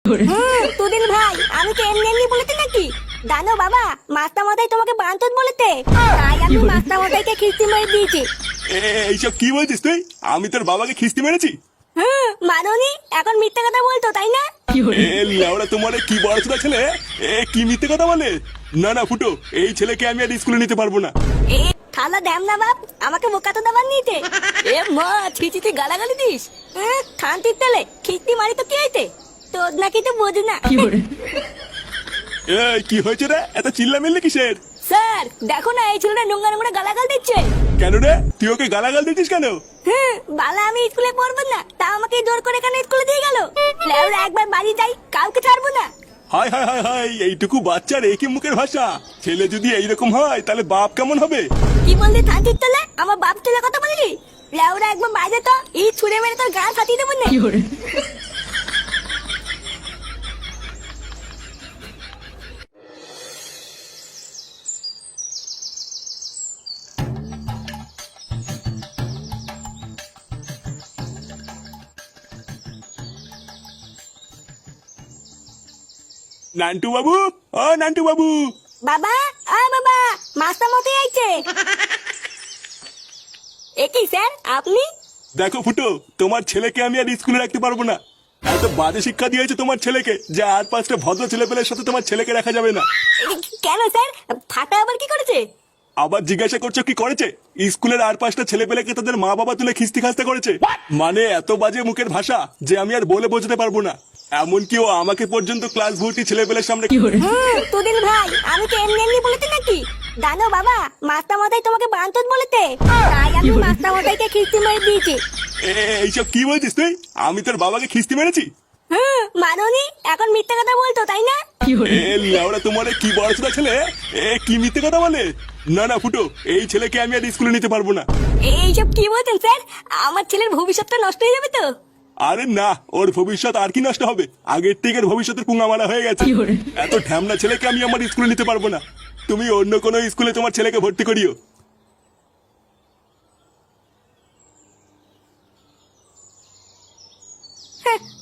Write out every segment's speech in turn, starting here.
তুদিন ভাই, আমি তো এমনি এমনি বলেছি নাকি? জানো বাবা, মাস্টার মশাই তোমাকে বাঞ্চত বলেছে, তাই আমি মাস্টার মশাইকে খিস্তি মেরে দিয়েছি। এইসব কি বলছিস তুই? আমি তোর বাবাকে খিস্তি মেরেছি? মাননি, এখন মিথ্যে কথা বলতো তাই না? লেওড়া তোমার কি বড় ছেলে, কি মিথ্যে কথা বলে? না না ফুটো, এই ছেলেকে আমি আর স্কুলে নিতে পারবো না। এ খালা দেম না বাপ, আমাকে বোকা তো দেবার নিতে। এ মা, ছিচিতে গালাগালি দিস? খান্তির তেলে খিস্তি মারি তো কি হইতে? তোর নাকি তো বোঝ না। কি হয়েছে রে, এত চিল্লামিল্লি কিসের? স্যার দেখো না, এই ছেলেটা নোংরা নোংরা গালাগাল দিচ্ছে। কেন রে, তুই ওকে গালাগাল দিচ্ছিস কেন? বালা আমি স্কুলে পড়বো না, তা আমাকে জোর করে কেন স্কুলে দিয়ে গেল? লেওরা একবার বাড়ি যাই, কাউকে ছাড়বো না। হাই হাই হাই হাই, এইটুকু বাচ্চার একই মুখের ভাষা! ছেলে যদি এইরকম হয় তাহলে বাপ কেমন হবে? কি বললি থানচির তলে? আমার বাপ তুলে কথা বললি? লেওরা একবার বাইরে তো, এই ছুড়ে মেরে তোর গান ফাটিয়ে দেবো না। নান্টু বাবু, ও নান্টু বাবু! বাবা, বাবা, মাস্টার মতে আইছে। একই স্যার, আপনি? দেখো ফুটো, তোমার ছেলেকে আমি আর স্কুলে রাখতে পারবো না। এত বাজে শিক্ষা দিয়েছে তোমার ছেলেকে যে আর পাঁচটা ভদ্র ছেলেপেলের সাথে তোমার ছেলেকে রাখা যাবে না। কেন স্যার, ফাটা আবার কি করেছে? আবার জিজ্ঞাসা করছো কি করেছে? স্কুলের আর পাঁচটা ছেলেপেলেকে তাদের মা বাবা তুলে খিস্তি খাস্তা করেছে। মানে এত বাজে মুখের ভাষা যে আমি আর বলে বোঝাতে পারবো না। এমনকি ও আমাকে পর্যন্ত ক্লাস ভর্তি ছেলেপেলের সামনে। তুদিন ভাই, আমি তো এমনি এমনি বলেছি নাকি? জানো বাবা, মাস্টার মশাই তোমাকে বাঞ্চত বলেছে, তাই আমি মাস্টার মশাইকে খিস্তি মেরে দিয়েছি। এইসব কি বলছিস তুই? আমি তোর বাবাকে খিস্তি মেরেছি? মাননি, এখন মিথ্যে কথা বলতো তাই না? লেওড়া তোমার কি বড় ছেলে, কি মিথ্যে কথা বলে? না না ফুটো, এই ছেলেকে আমি আর স্কুলে নিতে পারবো না। এইসব কি বলছেন স্যার? আমার ছেলের ভবিষ্যৎটা নষ্ট হয়ে যাবে তো। আরে না, ওর ভবিষ্যৎ আর কি নষ্ট হবে? আগের থেকে ওর ভবিষ্যতের পুঙ্গা মারা হয়ে গেছে। এত ঢ্যামনা ছেলেকে আমি আমার স্কুলে নিতে পারবো না। তুমি অন্য কোনো স্কুলে তোমার ছেলেকে ভর্তি করিও।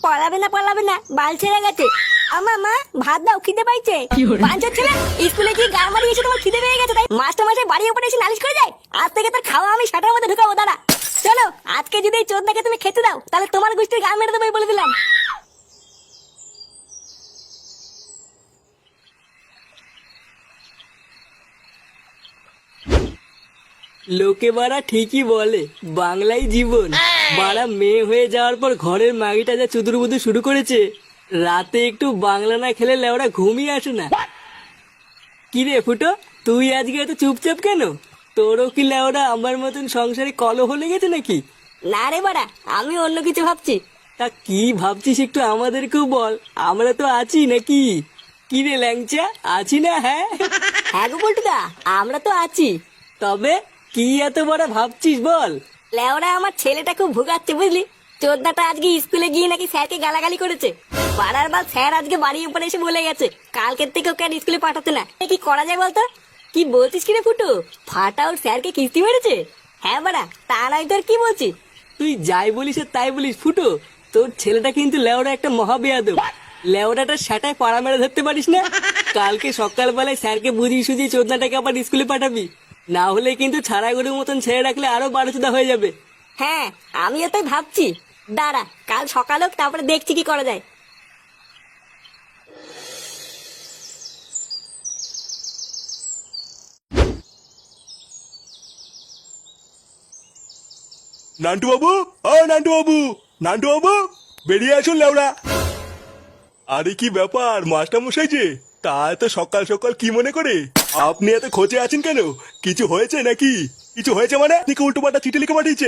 পড়াবে না পড়াবে না, বাল ছেড়ে গেছে। আমা মা, ভাত দাও, খিদে পাইছে। বাঞ্চত ছেলে, স্কুলে গিয়ে গান মারি এসে তোমার খিদে পেয়ে গেছে তাই মাস্টার মশাই বাড়ির উপরে এসে নালিশ করে যায়? আজ থেকে তোর খাওয়া আমি সাটার মধ্যে ঢুকাবো। দাঁড়া, চলো, আজকে যদি এই চোদনাকে তুমি খেতে দাও তাহলে তোমার গোষ্ঠীর গান মেরে দেবো বলে দিলাম। লোকে বাড়া ঠিকই বলে বাংলাই জীবন। বাড়া মেয়ে হয়ে যাওয়ার পর ঘরের মাগিটা যা চুদুরবুদু শুরু করেছে, রাতে একটু বাংলা না খেলে লেওড়া ঘুমিয়ে আসে না। কি রে ফুটো, তুই আজকে এত চুপচাপ কেন? তোরও কি লেওড়া আমার মতন সংসারে কলহ লেগেছে নাকি? না রে বাড়া, আমি অন্য কিছু ভাবছি। তা কি ভাবছিস একটু আমাদেরকেও বল, আমরা তো আছি নাকি? কি রে ল্যাংচা, আছি না? হ্যাঁ হ্যাঁ গো পল্টুদা, আমরা তো আছি। তবে কি এত বড় ভাবছিস বল? লেওরা আমার ছেলেটা খুব ভুগাচ্ছে বুঝলি। চোদ্দাটা আজকে স্কুলে গিয়ে নাকি স্যারকে গালাগালি করেছে। পাড়ার বাদ স্যার আজকে বাড়ির উপরে এসে বলে গেছে কালকের থেকে ওকে আর স্কুলে পাঠাতে না। কি করা যায় বলতো? কি বলছিস কিরে ফুটু? ফাটা ওর স্যারকে কিস্তি মেরেছে? হ্যাঁ বাড়া, তা নয় তোর কি বলছিস? তুই যাই বলিস আর তাই বলিস ফুটো, তোর ছেলেটা কিন্তু লেওড়া একটা মহাবেয়াদব। লেওড়াটা সেটাই পাড়া মেরে ধরতে পারিস না? কালকে সকালবেলায় স্যারকে বুঝিয়ে সুঝিয়ে চোদনাটাকে আবার স্কুলে পাঠাবি, না হলে কিন্তু ছাড়া গরুর মতন ছেড়ে রাখলে আরো বারোচুদা হয়ে যাবে। হ্যাঁ, আমিও তাই ভাবছি। দাঁড়া, কাল সকাল হোক, তারপরে দেখছি কি করা যায়। নান্টু বাবু, ও নান্টু বাবু, নান্টু বাবু, বেরিয়ে আসুন লেওড়া। আরে কি ব্যাপার মাস্টার মশাই যে, তা এত সকাল সকাল কি মনে করে? আপনি এত খোঁজে আছেন কেন? কিছু হয়েছে নাকি? কিছু হয়েছে মানে? আপনি উল্টো পাল্টা চিঠি লিখে পাঠিয়েছে?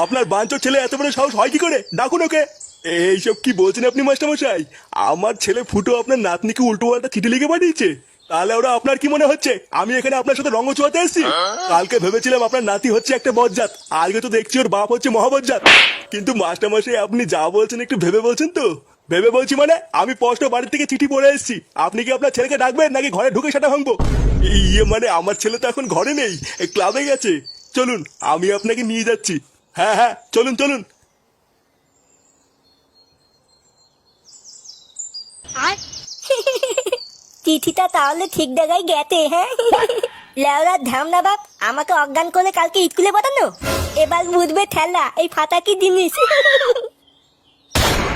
আপনার বাঞ্চোর ছেলে এত বড় সাহস হয় কি করে? ডাকুন ওকে। এইসব কি বলছেন আপনি মাস্টার মশাই? আমার ছেলে ফুটো আপনার নাতনিকে উল্টো পাল্টা চিঠি লিখে পাঠিয়েছে? তাহলে ওরা আপনার কি মনে হচ্ছে আমি এখানে আপনার সাথে রঙ চুয়াতে এসেছি? কালকে ভেবেছিলাম আপনার নাতি হচ্ছে একটা বজ্জাত, আজকে তো দেখছি ওর বাপ হচ্ছে মহাবজ্জাত। কিন্তু মাস্টার মশাই আপনি যা বলছেন একটু ভেবে বলছেন তো? ভেবে বলছি মানে আমি স্পষ্ট বাড়ি থেকে চিঠি পড়ে এসেছি। আপনি কি আপনার ছেলেকে ডাকবেন নাকি ঘরে ঢুকে সেটা ভাঙবো? ইয়ে মানে আমার ছেলে তো এখন ঘরে নেই, ক্লাবে গেছে। চলুন আমি আপনাকে নিয়ে যাচ্ছি। হ্যাঁ হ্যাঁ, চলুন চলুন। চিঠিটা তাহলে ঠিক জায়গায় গেছে, হ্যাঁ? লেওরা ধামনা বাপ, আমাকে অজ্ঞান করে কালকে স্কুলে পাঠানো। এবার বুঝবে ঠেলা এই ফাটা কি জিনিস।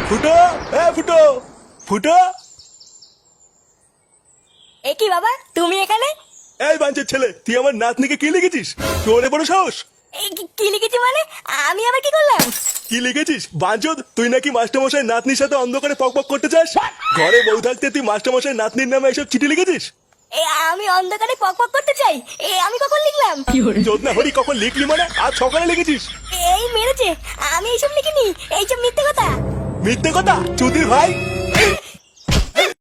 ফুটো, ফুটো, ফুটো। এ কি বাবা, তুমি এখানে? এই বাঞ্চের ছেলে, তুই আমার নাতনিকে কি লিখেছিস? তোরে বড় সাহস! এই কি লিখেছি মানে? আমি আবার কি করলাম? কি লিখেছিস বাঞ্চদ? তুই নাকি মাস্টারমশাই নাতনির সাথে অন্ধকারে পকপক করতে চাস? ঘরে বউ থাকতে তুই মাস্টারমশাই নাতনির নামে এসব চিঠি লিখেছিস? আমি অন্ধকারে পক করতে চাই, আমি কখন লিখলাম? চোদনা হরি, কখন লিখলি মানে? আজ সকালে লিখেছিস? এই মেরেছে, আমি এইসব লিখিনি, এইসব মিথ্যে কথা। মিথ্যে কথা চুদির ভাই।